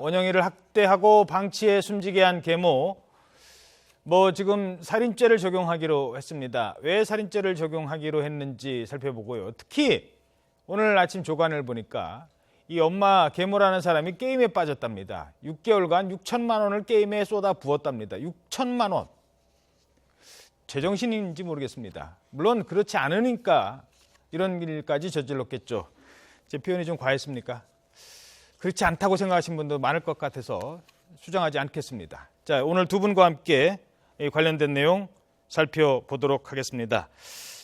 원영이를 학대하고 방치해 숨지게 한 계모, 지금 살인죄를 적용하기로 했습니다. 왜 살인죄를 적용하기로 했는지 살펴보고요. 특히 오늘 아침 조간을 보니까 이 엄마 계모라는 사람이 게임에 빠졌답니다. 6개월간 6천만 원을 게임에 쏟아 부었답니다. 6천만 원. 제정신인지 모르겠습니다. 물론 그렇지 않으니까 이런 일까지 저질렀겠죠. 제 표현이 좀 과했습니까? 그렇지 않다고 생각하시는 분도 많을 것 같아서 수정하지 않겠습니다. 자, 오늘 두 분과 함께 관련된 내용 살펴보도록 하겠습니다.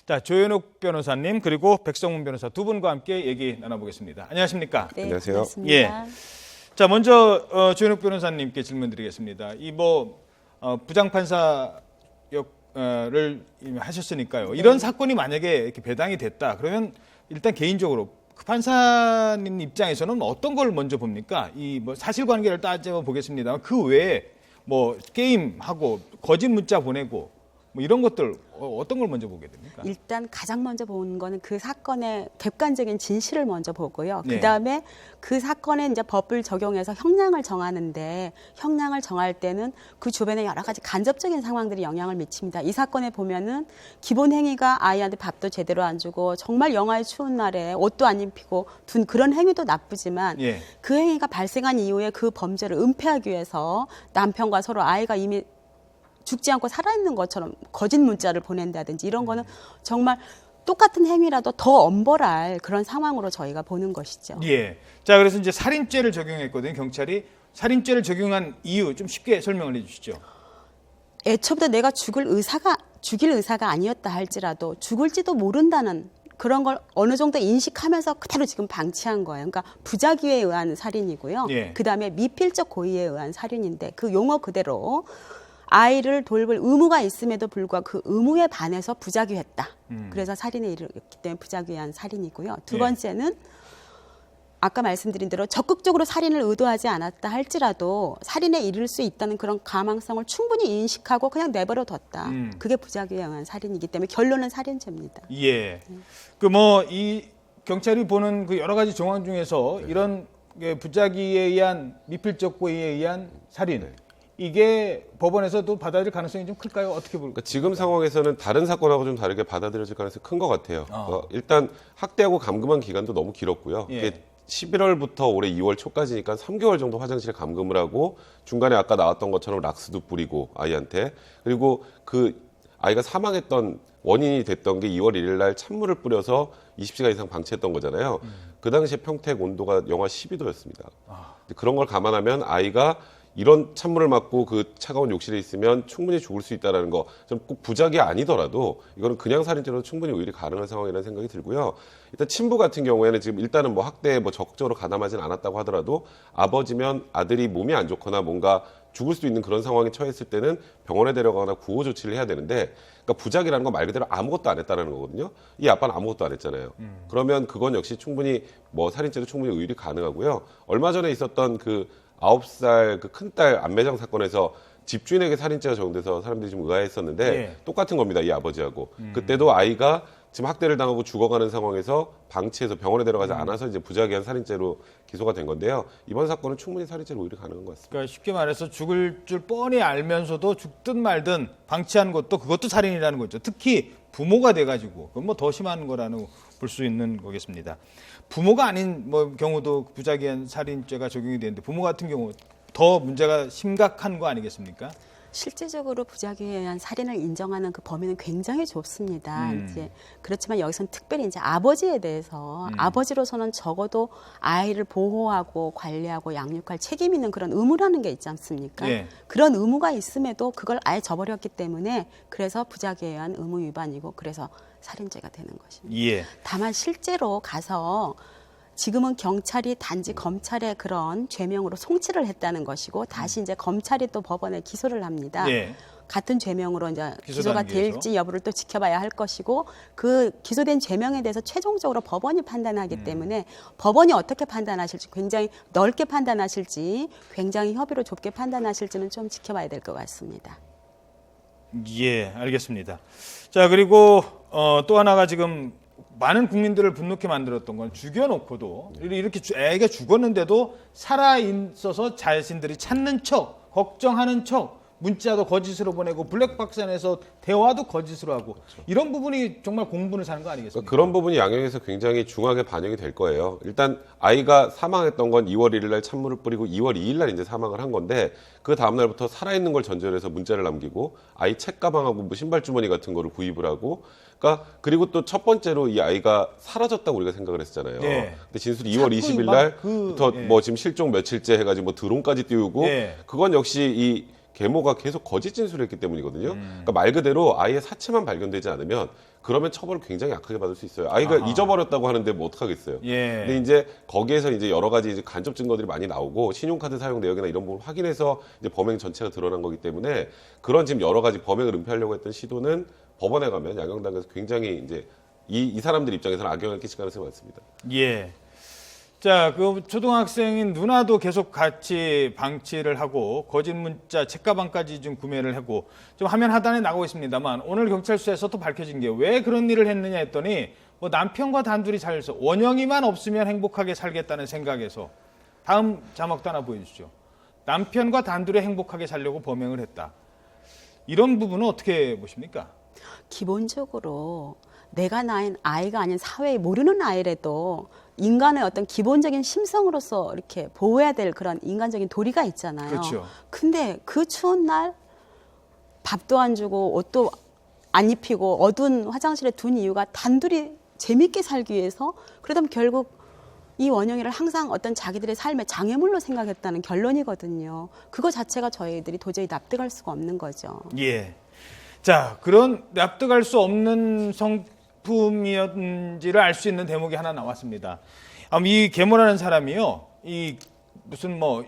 자, 조현욱 변호사님 그리고 백성문 변호사 두 분과 함께 얘기 나눠보겠습니다. 안녕하십니까? 네, 안녕하세요. 반갑습니다. 예. 자, 먼저 조현욱 변호사님께 질문드리겠습니다. 부장판사 역을 하셨으니까요. 이런 사건이 만약에 이렇게 배당이 됐다 그러면 일단 개인적으로 그 판사님 입장에서는 어떤 걸 먼저 봅니까? 사실관계를 따져 보겠습니다만 그 외에 게임하고 거짓 문자 보내고 이런 것들 어떤 걸 먼저 보게 됩니까? 일단 가장 먼저 보는 거는 그 사건의 객관적인 진실을 먼저 보고요. 네. 그다음에 그 사건에 이제 법을 적용해서 형량을 정하는데 형량을 정할 때는 그 주변에 여러 가지 간접적인 상황들이 영향을 미칩니다. 이 사건에 보면은 기본 행위가 아이한테 밥도 제대로 안 주고 정말 영하의 추운 날에 옷도 안 입히고 둔 그런 행위도 나쁘지만 예. 그 행위가 발생한 이후에 그 범죄를 은폐하기 위해서 남편과 서로 아이가 이미 죽지 않고 살아있는 것처럼 거짓 문자를 보낸다든지 이런 거는 정말 똑같은 행위라도 더 엄벌할 그런 상황으로 저희가 보는 것이죠. 예. 자, 그래서 이제 살인죄를 적용했거든요. 경찰이 살인죄를 적용한 이유 좀 쉽게 설명을 해주시죠. 애초부터 내가 죽일 의사가 아니었다 할지라도 죽을지도 모른다는 그런 걸 어느 정도 인식하면서 그대로 지금 방치한 거예요. 그러니까 부작위에 의한 살인이고요. 예. 그다음에 미필적 고의에 의한 살인인데 그 용어 그대로 아이를 돌볼 의무가 있음에도 불구하고 그 의무에 반해서 부작위했다. 그래서 살인에 이르기 때문에 부작위에 의한 살인이고요. 두 예. 번째는 아까 말씀드린 대로 적극적으로 살인을 의도하지 않았다 할지라도 살인에 이를 수 있다는 그런 가망성을 충분히 인식하고 그냥 내버려 뒀다. 그게 부작위에 의한 살인이기 때문에 결론은 살인죄입니다. 예. 이 경찰이 보는 그 여러 가지 정황 중에서 이런 부작위에 의한 미필적 고의에 의한 살인 이게 법원에서도 받아들일 가능성이 좀 클까요? 어떻게 볼까요? 그러니까 지금 상황에서는 다른 사건하고 좀 다르게 받아들여질 가능성이 큰 것 같아요. 일단 학대하고 감금한 기간도 너무 길었고요. 예. 이게 11월부터 올해 2월 초까지니까 3개월 정도 화장실에 감금을 하고 중간에 아까 나왔던 것처럼 락스도 뿌리고 아이한테 그리고 그 아이가 사망했던 원인이 됐던 게 2월 1일 날 찬물을 뿌려서 20시간 이상 방치했던 거잖아요. 그 당시에 평택 온도가 영하 12도였습니다. 그런 걸 감안하면 아이가 이런 찬물을 맞고 그 차가운 욕실에 있으면 충분히 죽을 수 있다는 거, 좀 꼭 부작이 아니더라도 이거는 그냥 살인죄로 충분히 의율이 가능한 상황이라는 생각이 들고요. 일단 친부 같은 경우에는 지금 일단은 학대에 적극적으로 가담하진 않았다고 하더라도 아버지면 아들이 몸이 안 좋거나 뭔가 죽을 수 있는 그런 상황에 처했을 때는 병원에 데려가거나 구호 조치를 해야 되는데, 그러니까 부작이라는 건 말 그대로 아무것도 안 했다는 거거든요. 이 아빠는 아무것도 안 했잖아요. 그러면 그건 역시 충분히 살인죄도 충분히 의율이 가능하고요. 얼마 전에 있었던 그 9살 그 큰딸 안매장 사건에서 집주인에게 살인죄가 적용돼서 사람들이 좀 의아했었는데 네. 똑같은 겁니다. 이 아버지하고. 그때도 아이가 지금 학대를 당하고 죽어가는 상황에서 방치해서 병원에 데려가지 않아서 이제 부작위한 살인죄로 기소가 된 건데요. 이번 사건은 충분히 살인죄로 의율이 가능한 것 같습니다. 그러니까 쉽게 말해서 죽을 줄 뻔히 알면서도 죽든 말든 방치한 그것도 살인이라는 거죠. 특히 부모가 돼가지고 그건 더 심한 거라는 볼 수 있는 거겠습니다. 부모가 아닌 경우도 부작위한 살인죄가 적용이 되는데 부모 같은 경우 더 문제가 심각한 거 아니겠습니까? 실제적으로 부작위에 의한 살인을 인정하는 그 범위는 굉장히 좁습니다. 이제 그렇지만 여기서는 특별히 이제 아버지에 대해서 아버지로서는 적어도 아이를 보호하고 관리하고 양육할 책임 있는 그런 의무라는 게 있지 않습니까? 예. 그런 의무가 있음에도 그걸 아예 저버렸기 때문에 그래서 부작위에 의한 의무 위반이고 그래서 살인죄가 되는 것입니다. 예. 다만 실제로 가서 지금은 경찰이 단지 검찰의 그런 죄명으로 송치를 했다는 것이고 다시 이제 검찰이 또 법원에 기소를 합니다. 예. 같은 죄명으로 이제 기소 기소가 단계에서? 될지 여부를 또 지켜봐야 할 것이고 그 기소된 죄명에 대해서 최종적으로 법원이 판단하기 때문에 법원이 어떻게 판단하실지 굉장히 넓게 판단하실지 굉장히 협의로 좁게 판단하실지는 좀 지켜봐야 될 것 같습니다. 예, 알겠습니다. 자, 그리고 또 하나가 지금 많은 국민들을 분노케 만들었던 건 죽여놓고도 이렇게 애가 죽었는데도 살아 있어서 자신들이 찾는 척, 걱정하는 척, 문자도 거짓으로 보내고 블랙박스 안에서 대화도 거짓으로 하고 이런 부분이 정말 공분을 사는 거 아니겠습니까? 그런 부분이 양형에서 굉장히 중하게 반영이 될 거예요. 일단 아이가 사망했던 건 2월 1일 날 찬물을 뿌리고 2월 2일 날 이제 사망을 한 건데 그 다음 날부터 살아있는 걸 전제로 해서 문자를 남기고 아이 책가방하고 뭐 신발 주머니 같은 거를 구입을 하고 그러니까 그리고 또 첫 번째로 이 아이가 사라졌다고 우리가 생각을 했잖아요. 예. 근데 진술이 2월 20일 날부터 뭐 지금 실종 며칠째 해가지고 뭐 드론까지 띄우고 그건 역시 이 계모가 계속 거짓 진술을 했기 때문이거든요. 그러니까 말 그대로 아이의 사체만 발견되지 않으면 그러면 처벌을 굉장히 약하게 받을 수 있어요. 아이가 잊어버렸다고 하는데 뭐 어떡하겠어요. 근데 이제 거기에서 이제 여러 가지 이제 간접 증거들이 많이 나오고 신용카드 사용 내역이나 이런 부분을 확인해서 이제 범행 전체가 드러난 거기 때문에 그런 지금 여러 가지 범행을 은폐하려고 했던 시도는 법원에 가면 양형당에서 굉장히 이제 이 사람들 입장에서는 악영향을 끼칠 가능성이 많습니다. 예. 자, 그 초등학생인 누나도 계속 같이 방치를 하고 거짓 문자, 책가방까지 좀 구매를 하고 좀 화면 하단에 나가고 있습니다만 오늘 경찰서에서 또 밝혀진 게 왜 그런 일을 했느냐 했더니 뭐 남편과 단둘이 살면서 원영이만 없으면 행복하게 살겠다는 생각에서 다음 자막도 하나 보여주시죠. 남편과 단둘이 행복하게 살려고 범행을 했다. 이런 부분은 어떻게 보십니까? 기본적으로 내가 낳은 아이가 아닌 사회에 모르는 아이라도 인간의 어떤 기본적인 심성으로서 이렇게 보호해야 될 그런 인간적인 도리가 있잖아요. 그렇죠. 근데 그 추운 날 밥도 안 주고 옷도 안 입히고 어두운 화장실에 둔 이유가 단둘이 재밌게 살기 위해서 그러다면 결국 이 원영이를 항상 어떤 자기들의 삶의 장애물로 생각했다는 결론이거든요. 그거 자체가 저희들이 도저히 납득할 수가 없는 거죠. 예. 자, 그런 납득할 수 없는 성품이었는지를 알 수 있는 대목이 하나 나왔습니다. 이 계모라는 사람이요, 이 무슨 뭐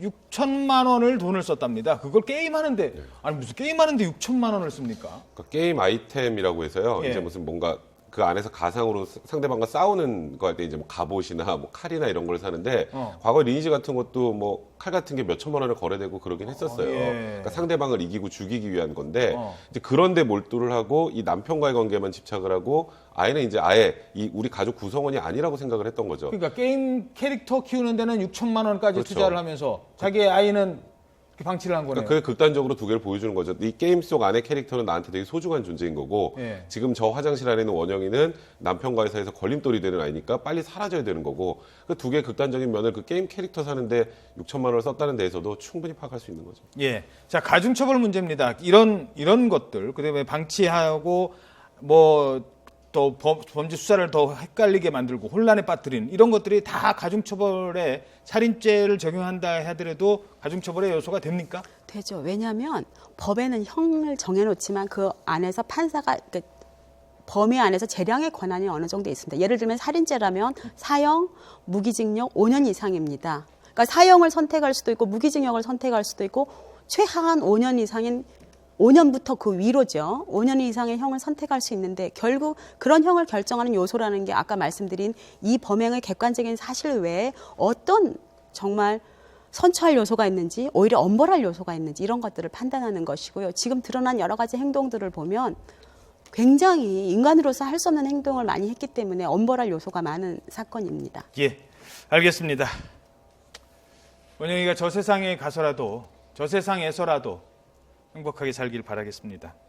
6천만 원을 돈을 썼답니다. 그걸 게임하는데 아니 무슨 게임하는데 6천만 원을 씁니까? 그러니까 게임 아이템이라고 해서요. 예. 이제 무슨 뭔가 그 안에서 가상으로 상대방과 싸우는 거 할 때 이제 뭐 갑옷이나 뭐 칼이나 이런 걸 사는데 과거 리니지 같은 것도 뭐 칼 같은 게 몇 천만 원을 거래되고 그러긴 했었어요. 예. 그러니까 상대방을 이기고 죽이기 위한 건데 이제 그런데 몰두를 하고 이 남편과의 관계만 집착을 하고 아이는 이제 아예 이 우리 가족 구성원이 아니라고 생각을 했던 거죠. 그러니까 게임 캐릭터 키우는 데는 6천만 원까지 그렇죠. 투자를 하면서 자기의 아이는 방치를 한 거네요. 그러니까 그 극단적으로 두 개를 보여주는 거죠. 이 게임 속 안에 캐릭터는 나한테 되게 소중한 존재인 거고 예. 지금 저 화장실 안에 있는 원영이는 남편과의 사이에서 걸림돌이 되는 아이니까 빨리 사라져야 되는 거고 그 두 개의 극단적인 면을 그 게임 캐릭터 사는데 6천만 원을 썼다는 데에서도 충분히 파악할 수 있는 거죠. 예. 자, 가중처벌 문제입니다. 이런 것들, 그다음에 방치하고 뭐 또 범죄 수사를 더 헷갈리게 만들고 혼란에 빠뜨리는 이런 것들이 다 가중처벌에 살인죄를 적용한다 하더라도 가중처벌의 요소가 됩니까? 되죠. 왜냐하면 법에는 형을 정해놓지만 그 안에서 판사가 범위 안에서 재량의 권한이 어느 정도 있습니다. 예를 들면 살인죄라면 사형, 무기징역 5년 이상입니다. 그러니까 사형을 선택할 수도 있고 무기징역을 선택할 수도 있고 최하한 5년 이상인 5년부터 그 위로죠. 5년 이상의 형을 선택할 수 있는데 결국 그런 형을 결정하는 요소라는 게 아까 말씀드린 이 범행의 객관적인 사실 외에 어떤 정말 선처할 요소가 있는지 오히려 엄벌할 요소가 있는지 이런 것들을 판단하는 것이고요. 지금 드러난 여러 가지 행동들을 보면 굉장히 인간으로서 할 수 없는 행동을 많이 했기 때문에 엄벌할 요소가 많은 사건입니다. 예, 알겠습니다. 원영이가 저 세상에 가서라도 저 세상에서라도 행복하게 살길 바라겠습니다.